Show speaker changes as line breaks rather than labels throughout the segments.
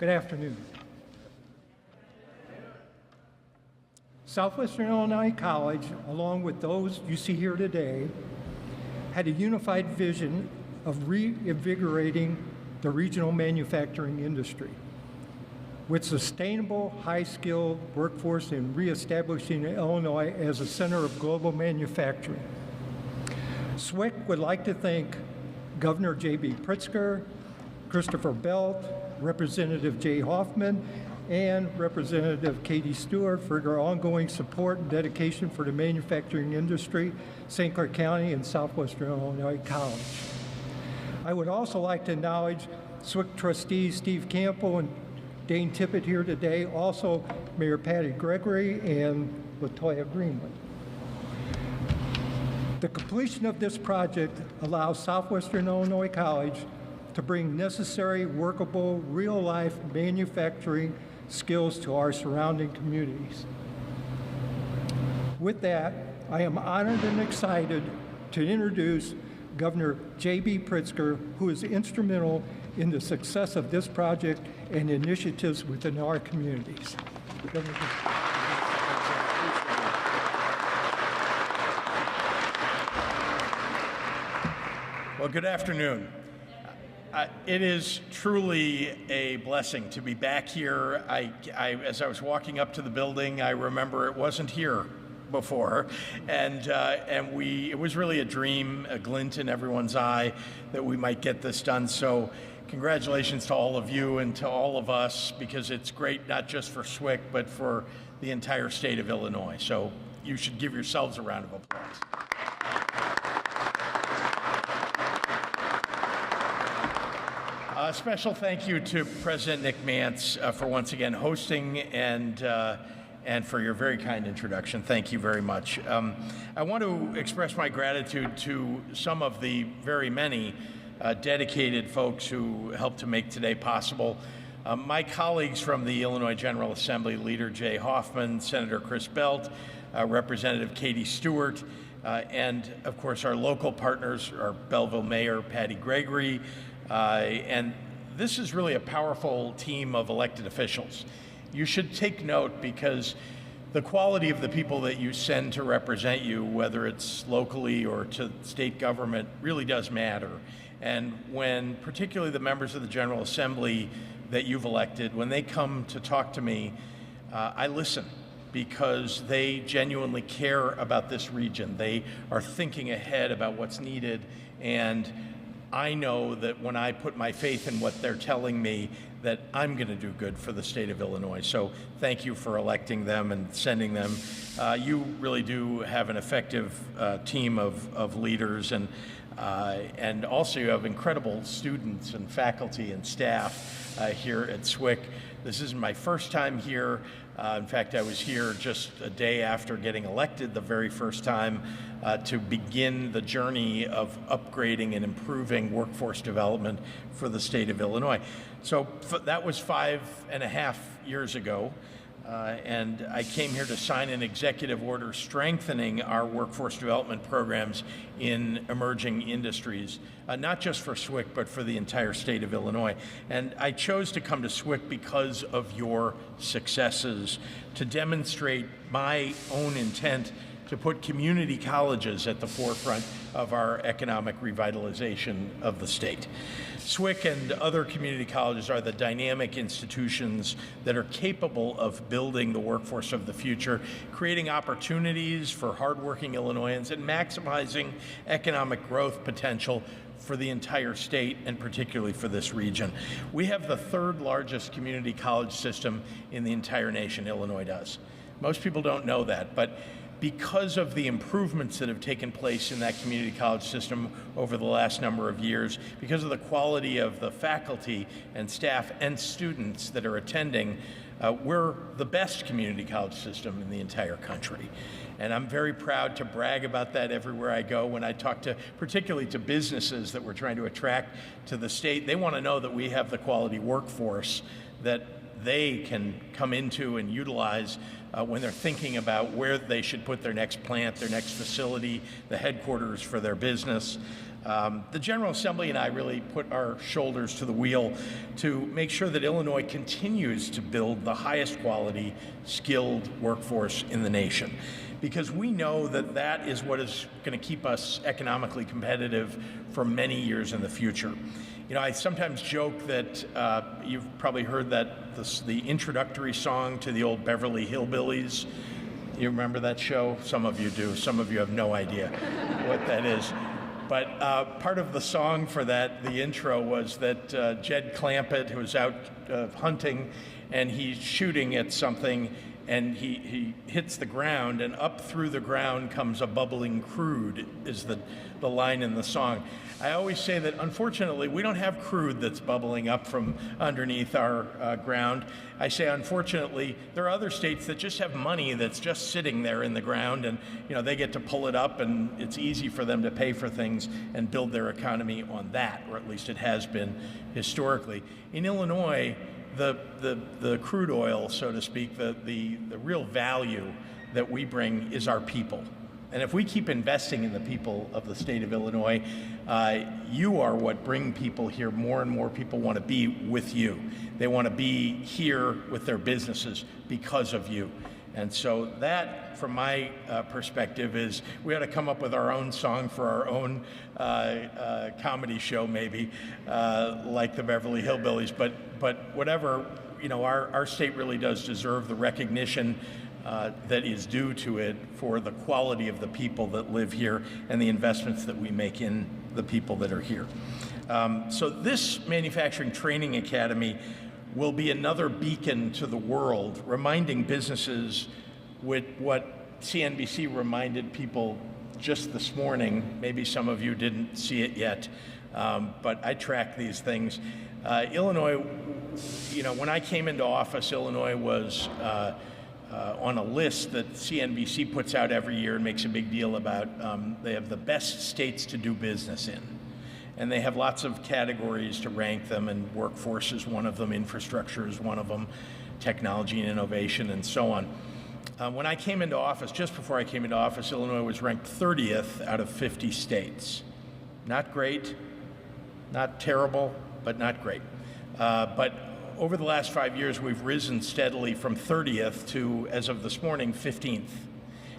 Good afternoon. Southwestern Illinois College, along with those you see here today, had a unified vision of reinvigorating the regional manufacturing industry with sustainable, high-skilled workforce and reestablishing Illinois as a center of global manufacturing. SWIC would like to thank Governor J.B. Pritzker, Christopher Belt, Representative Jay Hoffman, and Representative Katie Stewart for their ongoing support and dedication for the manufacturing industry, St. Clair County and Southwestern Illinois College. I would also like to acknowledge SWIC trustees Steve Campbell and Dane Tippett here today, also Mayor Patty Gregory and Latoya Greenwood. The completion of this project allows Southwestern Illinois College to bring necessary, workable, real-life manufacturing skills to our surrounding communities. With that, I am honored and excited to introduce Governor J.B. Pritzker, who is instrumental in the success of this project and initiatives within our communities. Governor.
Well, good afternoon. It is truly a blessing to be back here. As I was walking up to the building, I remember it wasn't here before, and it was really a dream, a glint in everyone's eye that we might get this done. So, congratulations to all of you and to all of us, because it's great not just for SWIC but for the entire state of Illinois. So, you should give yourselves a round of applause. A special thank you to President Nick Mantz for once again hosting and for your very kind introduction. Thank you very much. I want to express my gratitude to some of the very many dedicated folks who helped to make today possible. My colleagues from the Illinois General Assembly, Leader Jay Hoffman, Senator Chris Belt, Representative Katie Stewart, and of course our local partners, our Belleville Mayor Patty Gregory, and this is really a powerful team of elected officials. You should take note, because the quality of the people that you send to represent you, whether it's locally or to state government, really does matter. And when particularly the members of the General Assembly that you've elected, when they come to talk to me, I listen, because they genuinely care about this region. They are thinking ahead about what's needed, and I know that when I put my faith in what they're telling me, that I'm going to do good for the state of Illinois. So thank you for electing them and sending them. You really do have an effective team of leaders, and also you have incredible students and faculty and staff here at SWIC. This isn't my first time here. In fact, I was here just a day after getting elected the very first time to begin the journey of upgrading and improving workforce development for the state of Illinois. So that was 5.5 years ago, and I came here to sign an executive order strengthening our workforce development programs in emerging industries, not just for SWIC, but for the entire state of Illinois. And I chose to come to SWIC because of your successes, to demonstrate my own intent to put community colleges at the forefront of our economic revitalization of the state. SWIC and other community colleges are the dynamic institutions that are capable of building the workforce of the future, creating opportunities for hardworking Illinoisans, and maximizing economic growth potential for the entire state, and particularly for this region. We have the third largest community college system in the entire nation. Illinois does. Most people don't know that, but because of the improvements that have taken place in that community college system over the last number of years, because of the quality of the faculty and staff and students that are attending, we're the best community college system in the entire country. And I'm very proud to brag about that everywhere I go. When I talk to, particularly to businesses that we're trying to attract to the state, they want to know that we have the quality workforce that they can come into and utilize when they're thinking about where they should put their next plant, their next facility, the headquarters for their business. The General Assembly and I really put our shoulders to the wheel to make sure that Illinois continues to build the highest quality, skilled workforce in the nation, because we know that that is what is going to keep us economically competitive for many years in the future. You know, I sometimes joke that you've probably heard that the introductory song to the old Beverly Hillbillies. You remember that show? Some of you do. Some of you have no idea what that is. But part of the song for that, the intro, was that Jed Clampett, who was out hunting, and he's shooting at something, and he hits the ground, and up through the ground comes a bubbling crude, is the line in the song. I always say that, unfortunately, we don't have crude that's bubbling up from underneath our ground. I say, unfortunately, there are other states that just have money that's just sitting there in the ground, and they get to pull it up, and it's easy for them to pay for things and build their economy on that, or at least it has been historically. In Illinois, the crude oil, so to speak, the real value that we bring is our people. And if we keep investing in the people of the state of Illinois, you are what bring people here. More and more people want to be with you. They want to be here with their businesses because of you. And so that, from my perspective, is we ought to come up with our own song for our own comedy show, maybe, like the Beverly Hillbillies. But whatever, our state really does deserve the recognition that is due to it for the quality of the people that live here and the investments that we make in the people that are here. So this Manufacturing Training Academy will be another beacon to the world, reminding businesses with what CNBC reminded people just this morning. Maybe some of you didn't see it yet, but I track these things. Illinois, when I came into office, Illinois was on a list that CNBC puts out every year and makes a big deal about. They have the best states to do business in. And they have lots of categories to rank them, and workforce is one of them, infrastructure is one of them, technology and innovation, and so on. When I came into office, just before I came into office, Illinois was ranked 30th out of 50 states. Not great, not terrible, but not great. But over the last 5 years, we've risen steadily from 30th to, as of this morning, 15th.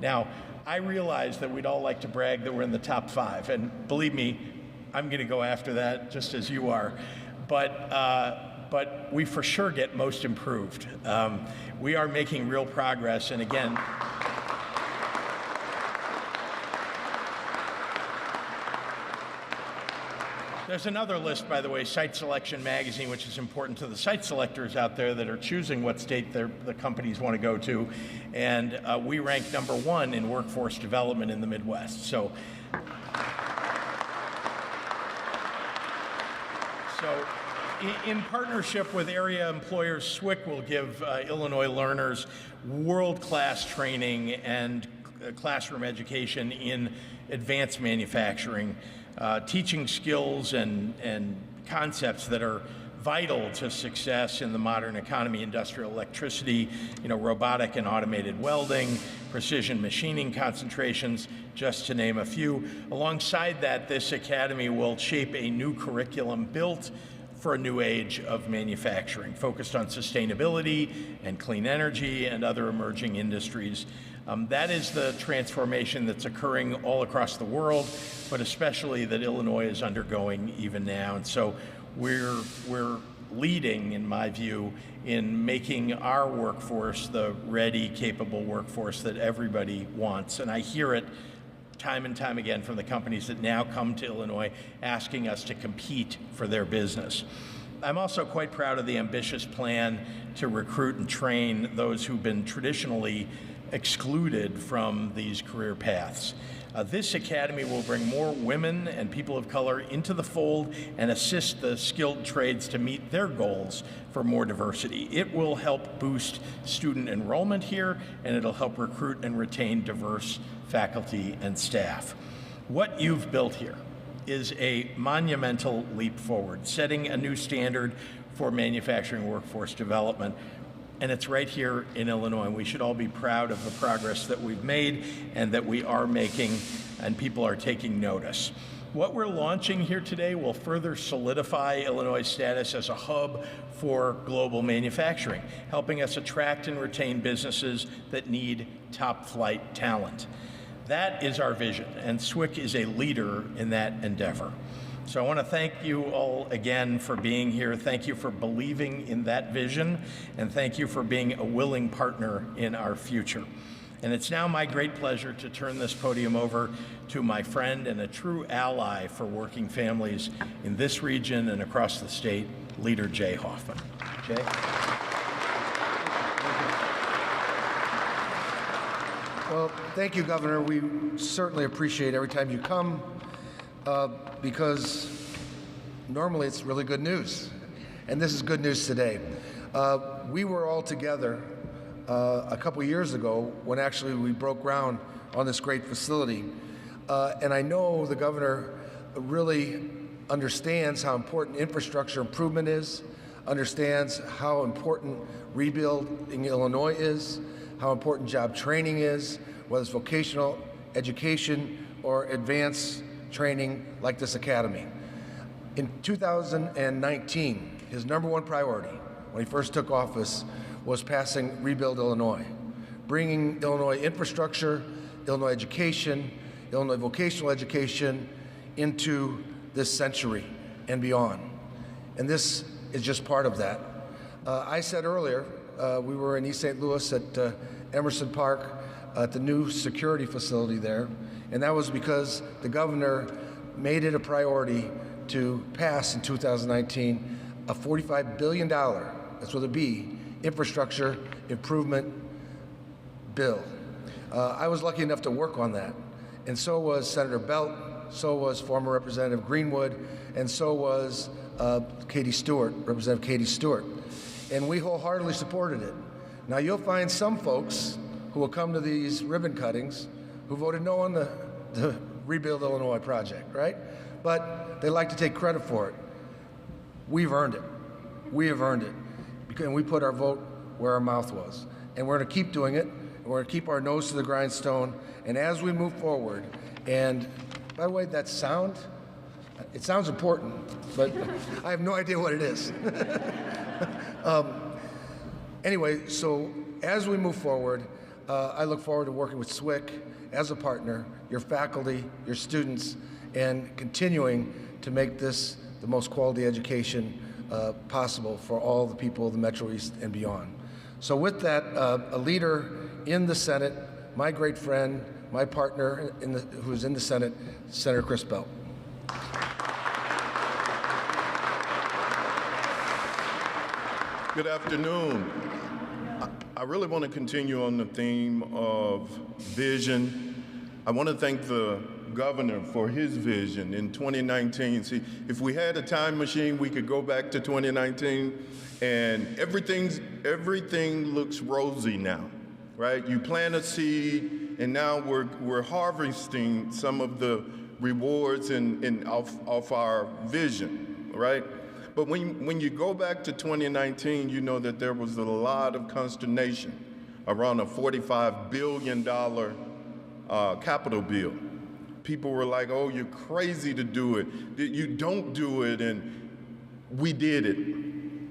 Now, I realize that we'd all like to brag that we're in the top 5, and believe me, I'm going to go after that just as you are. But we for sure get most improved. We are making real progress, and again, there's another list, by the way, Site Selection Magazine, which is important to the site selectors out there that are choosing what state the companies want to go to. And we rank number 1 in workforce development in the Midwest. So in partnership with area employers, SWIC will give Illinois learners world-class training and classroom education in advanced manufacturing, teaching skills and concepts that are vital to success in the modern economy: industrial electricity, robotic and automated welding, precision machining concentrations, just to name a few. Alongside that, this academy will shape a new curriculum built for a new age of manufacturing, focused on sustainability and clean energy and other emerging industries. That is the transformation that's occurring all across the world, but especially that Illinois is undergoing even now. And so we're leading, in my view, in making our workforce the ready, capable workforce that everybody wants. And I hear it time and time again from the companies that now come to Illinois asking us to compete for their business. I'm also quite proud of the ambitious plan to recruit and train those who've been traditionally excluded from these career paths. This academy will bring more women and people of color into the fold and assist the skilled trades to meet their goals for more diversity. It will help boost student enrollment here, and it'll help recruit and retain diverse faculty and staff. What you've built here is a monumental leap forward, setting a new standard for manufacturing workforce development. And it's right here in Illinois. We should all be proud of the progress that we've made and that we are making, and people are taking notice. What we're launching here today will further solidify Illinois' status as a hub for global manufacturing, helping us attract and retain businesses that need top-flight talent. That is our vision, and SWIC is a leader in that endeavor. So I want to thank you all again for being here. Thank you for believing in that vision, and thank you for being a willing partner in our future. And it's now my great pleasure to turn this podium over to my friend and a true ally for working families in this region and across the state, Leader Jay Hoffman. Jay?
Well, thank you, Governor. We certainly appreciate every time you come because normally it's really good news, and this is good news today. We were all together a couple years ago when actually we broke ground on this great facility, and I know the Governor really understands how important infrastructure improvement is, understands how important rebuilding Illinois is, how important job training is, whether it's vocational education or advanced training like this academy. In 2019, his number one priority when he first took office was passing Rebuild Illinois, bringing Illinois infrastructure, Illinois education, Illinois vocational education into this century and beyond. And this is just part of that. I said earlier, we were in East St. Louis at Emerson Park at the new security facility there, and that was because the governor made it a priority to pass in 2019 a $45 billion, that's with a B, infrastructure improvement bill. I was lucky enough to work on that, and so was Senator Belt, so was former Representative Greenwood, and so was Katie Stewart, Representative Katie Stewart. And we wholeheartedly supported it. Now you'll find some folks who will come to these ribbon cuttings who voted no on the Rebuild Illinois project, right? But they like to take credit for it. We've earned it. We have earned it. And we put our vote where our mouth was. And we're going to keep doing it. And we're going to keep our nose to the grindstone. And as we move forward, and by the way, that sound, it sounds important, but I have no idea what it is. Anyway, so as we move forward, I look forward to working with SWIC as a partner, your faculty, your students, and continuing to make this the most quality education possible for all the people of the Metro East and beyond. So with that, a leader in the Senate, my great friend, my partner who's in the Senate, Senator Chris Belt.
Good afternoon. I really want to continue on the theme of vision. I want to thank the governor for his vision in 2019. See, if we had a time machine, we could go back to 2019 and everything looks rosy now, right? You plant a seed and now we're harvesting some of the rewards of our vision, right? But when you go back to 2019, you know that there was a lot of consternation around a $45 billion capital bill. People were like, oh, you're crazy to do it. You don't do it, and we did it,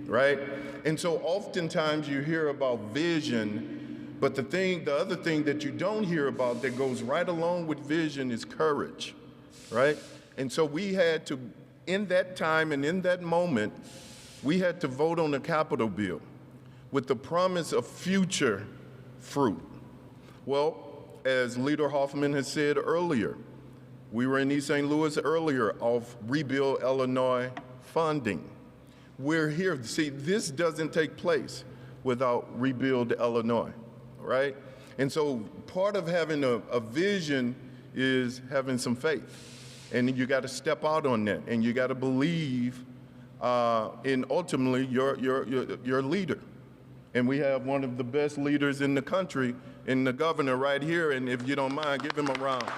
right? And so oftentimes you hear about vision, but the other thing that you don't hear about that goes right along with vision is courage, right? And so we had to, in that time and in that moment, we had to vote on a capital bill with the promise of future fruit. Well, as Leader Hoffman has said earlier, we were in East St. Louis earlier of Rebuild Illinois funding. We're here. See, this doesn't take place without Rebuild Illinois, right? And so part of having a vision is having some faith. And you got to step out on that, and you got to believe in ultimately your leader. And we have one of the best leaders in the country, in the governor right here, and if you don't mind, give him a round.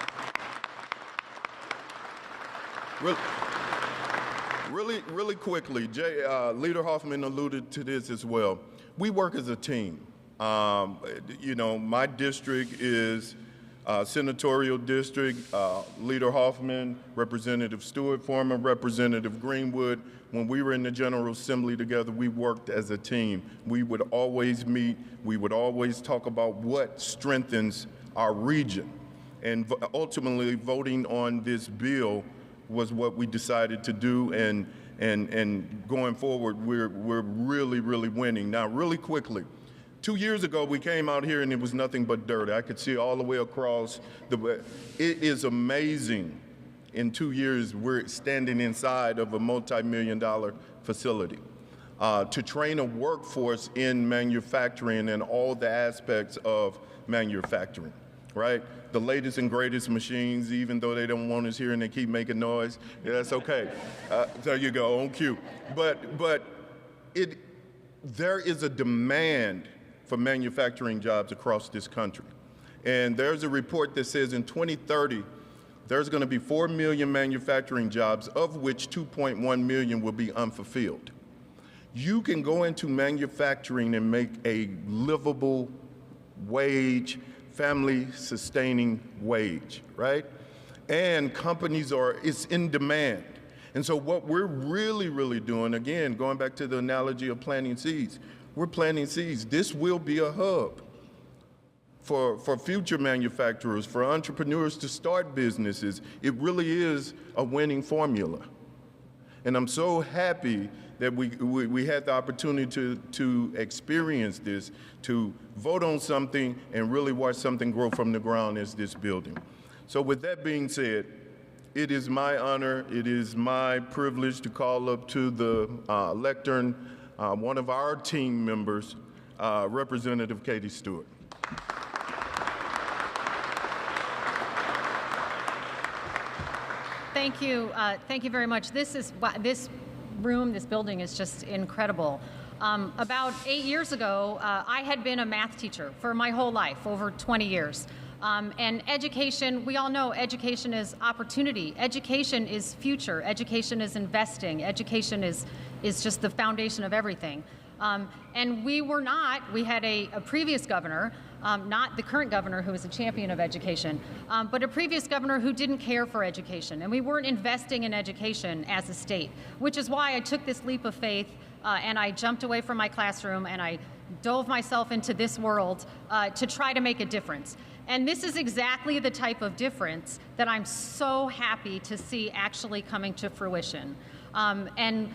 Really quickly, Leader Hoffman alluded to this as well. We work as a team. You know, my district is Senatorial District, Leader Hoffman, Representative Stewart, former Representative Greenwood. When we were in the General Assembly together, we worked as a team. We would always meet. We would always talk about what strengthens our region. And ultimately, voting on this bill was what we decided to do. And going forward, we're really, really winning. Now, really quickly, 2 years ago, we came out here and it was nothing but dirt. I could see all the way across the. It is amazing. In 2 years, we're standing inside of a multi-million-dollar facility to train a workforce in manufacturing and all the aspects of manufacturing, right? The latest and greatest machines, even though they don't want us here and they keep making noise, yeah, that's okay. There you go, on cue. But there is a demand for manufacturing jobs across this country. And there's a report that says in 2030, there's going to be 4 million manufacturing jobs, of which 2.1 million will be unfulfilled. You can go into manufacturing and make a livable wage, family-sustaining wage, right? And companies it's in demand. And so what we're really, really doing, again, going back to the analogy of planting seeds, we're planting seeds. This will be a hub for future manufacturers, for entrepreneurs to start businesses. It really is a winning formula. And I'm so happy that we had the opportunity to experience this, to vote on something and really watch something grow from the ground as this building. So with that being said, it is my honor, it is my privilege to call up to the lectern one of our team members, Representative Katie Stewart.
Thank you. Thank you very much. This building is just incredible. About 8 years ago, I had been a math teacher for my whole life, over 20 years. And education, we all know education is opportunity. Education is future. Education is investing. Education is just the foundation of everything. And we had a previous governor, not the current governor who is a champion of education, but a previous governor who didn't care for education. And we weren't investing in education as a state, which is why I took this leap of faith and I jumped away from my classroom and I dove myself into this world to try to make a difference. And this is exactly the type of difference that I'm so happy to see actually coming to fruition. And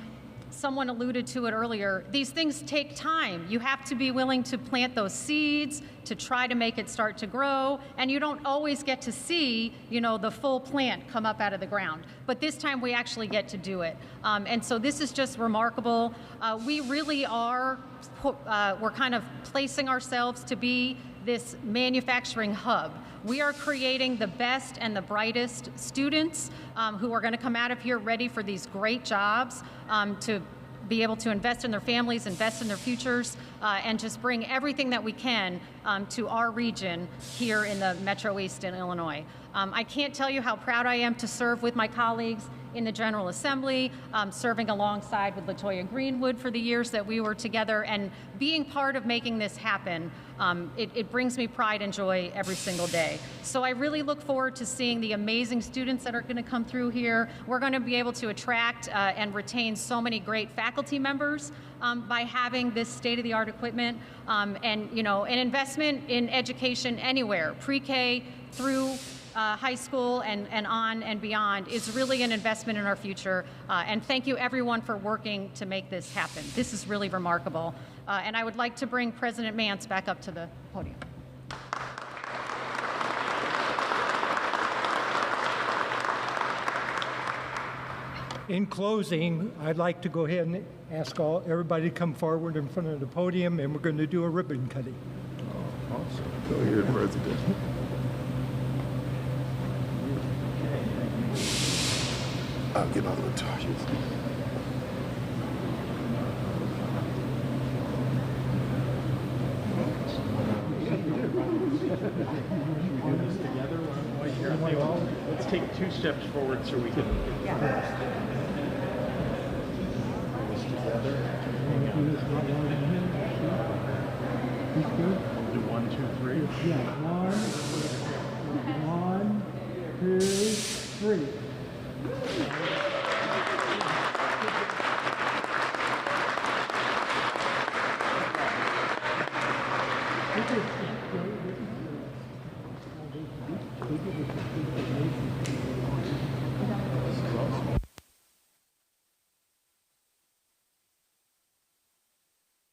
someone alluded to it earlier, these things take time. You have to be willing to plant those seeds, to try to make it start to grow, and you don't always get to see, the full plant come up out of the ground. But this time we actually get to do it. And so this is just remarkable. We really are, we're kind of placing ourselves to be this manufacturing hub. We are creating the best and the brightest students who are going to come out of here ready for these great jobs, to be able to invest in their families, invest in their futures, and just bring everything that we can to our region here in the Metro East in Illinois. I can't tell you how proud I am to serve with my colleagues in the General Assembly, serving alongside with LaToya Greenwood for the years that we were together, and being part of making this happen. It brings me pride and joy every single day. So I really look forward to seeing the amazing students that are going to come through here. We're going to be able to attract and retain so many great faculty members by having this state-of-the-art equipment, and an investment in education anywhere, pre-K through high school and on and beyond, is really an investment in our future. And thank you everyone for working to make this happen. This is really remarkable. And I would like to bring President Mance back up to the podium.
In closing, I'd like to go ahead and ask everybody to come forward in front of the podium, and we're going to do a ribbon cutting.
Oh, awesome. Go ahead, President. I'll get all the touches.
Let's take 2 steps forward so we can. This together. We'll do 1, 2, 3.
1, 2, 3.